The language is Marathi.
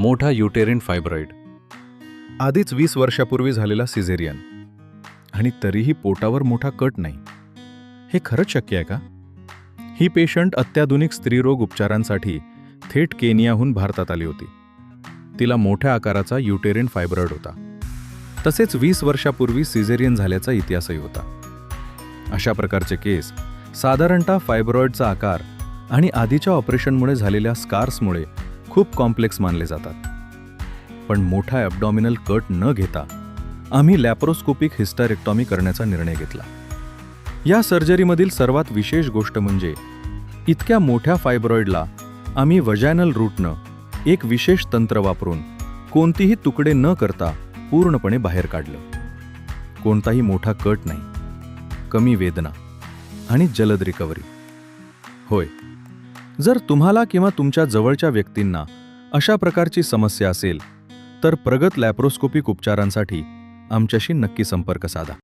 मोठा युटेरिन फायब्रॉइड. आधीच 20 वर्षापूर्वी झालेला सिझेरियन आणि तरीही पोटावर मोठा कट नाही. हे खरंच शक्य आहे का? ही पेशंट अत्याधुनिक स्त्रीरोग उपचारांसाठी थेट केनियाहून भारतात आली होती. तिला मोठ्या आकाराचा युटेरिन फायब्रॉइड होता. तसेच 20 वर्षापूर्वी सिझेरियन झाल्याचा इतिहासही होता. अशा प्रकारचे केस साधारणतः फायब्रॉइडचा आकार आणि आधीच्या ऑपरेशनमुळे झालेल्या स्कार्समुळे खूप कॉम्प्लेक्स मानले जातात. पण मोठा ॲब्डॉमिनल कट न घेता आम्ही लॅप्रोस्कोपिक हिस्टेरेक्टॉमी करण्याचा निर्णय घेतला. या सर्जरीमधील सर्वात विशेष गोष्ट म्हणजे इतक्या मोठ्या फायब्रॉइडला आम्ही वजायनल रूटनं एक विशेष तंत्र वापरून कोणतीही तुकडे न करता पूर्णपणे बाहेर काढलं. कोणताही मोठा कट नाही, कमी वेदना आणि जलद रिकव्हरी. होय, जर तुम्हाला किंवा तुमच्या जवळच्या व्यक्तींना अशा प्रकारची समस्या असेल तर प्रगत लॅप्रोस्कोपिक उपचारांसाठी आमच्याशी नक्की संपर्क साधा.